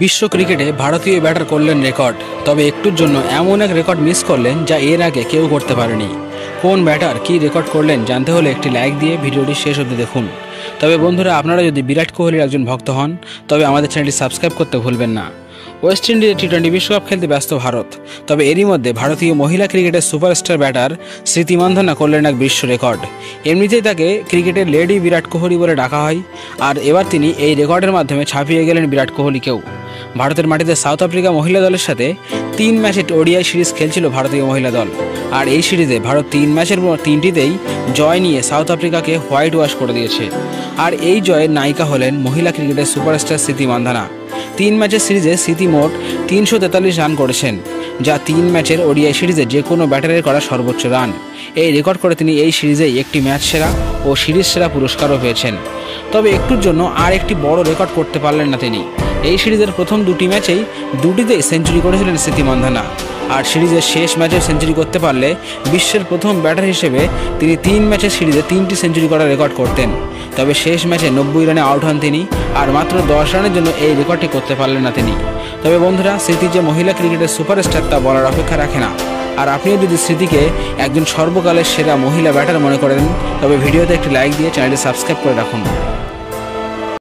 বিশ্ব ক্রিকেটে ভারতীয় ব্যাটার করলেন রেকর্ড, তবে একটুর জন্য এমন এক রেকর্ড মিস করলেন যা এর আগে কেউ করতে পারেনি। কোন ব্যাটার কী রেকর্ড করলেন জানতে হলে একটি লাইক দিয়ে ভিডিওটি শেষ অবধি দেখুন। তবে বন্ধুরা, আপনারা যদি বিরাট কোহলির একজন ভক্ত হন তবে আমাদের চ্যানেলটি সাবস্ক্রাইব করতে ভুলবেন না। ওয়েস্ট ইন্ডিজে টি-20 বিশ্বকাপ খেলতে ব্যস্ত ভারত, তবে এরই মধ্যে ভারতীয় মহিলা ক্রিকেটের সুপারস্টার ব্যাটার স্মৃতি মান্ধানা করলেন এক বিশ্ব রেকর্ড। এমনিতেই তাকে ক্রিকেটের লেডি বিরাট কোহলি বলে ডাকা হয়, আর এবার তিনি এই রেকর্ডের মাধ্যমে ছাপিয়ে গেলেন বিরাট কোহলিকেও। ভারতের মাটিতে সাউথ আফ্রিকা মহিলা দলের সাথে 3 ম্যাচে ওডিআই সিরিজ খেলছিল ভারতীয় মহিলা দল, আর এই সিরিজে ভারত 3 ম্যাচের 3টিতেই জয় নিয়ে সাউথ আফ্রিকাকে হোয়াইট ওয়াশ করে দিয়েছে। আর এই জয়ের নায়িকা হলেন মহিলা ক্রিকেটের সুপারস্টার স্মৃতি মান্ধানা। 3 ম্যাচের সিরিজে স্মৃতি মোট 343 রান করেছেন, যা 3 ম্যাচের ওডিআই সিরিজে যে কোনো ব্যাটারের করা সর্বোচ্চ রান। এই রেকর্ড করে তিনি এই সিরিজেই একটি ম্যাচ সেরা ও সিরিজ সেরা পুরস্কারও পেয়েছেন। তবে একটুর জন্য আর একটি বড় রেকর্ড করতে পারলেন না তিনি। এই সিরিজের প্রথম 2টি ম্যাচেই 2টিতেই সেঞ্চুরি করেছিলেন স্মৃতি মান্ধানা, আর সিরিজের শেষ ম্যাচে সেঞ্চুরি করতে পারলে বিশ্বের প্রথম ব্যাটার হিসেবে তিনি 3 ম্যাচের সিরিজে 3টি সেঞ্চুরি করার রেকর্ড করতেন। তবে শেষ ম্যাচে 90 রানে আউট হন তিনি, আর মাত্র 10 রানের জন্য এই রেকর্ডটি করতে পারলেন না তিনি। তবে বন্ধুরা, স্মৃতি যে মহিলা ক্রিকেটের সুপারস্টার তা বলার অপেক্ষা রাখে না। আর আপনিও যদি স্মৃতিকে একজন সর্বকালের সেরা মহিলা ব্যাটার মনে করেন তবে ভিডিওতে একটি লাইক দিয়ে চ্যানেলটি সাবস্ক্রাইব করে রাখুন।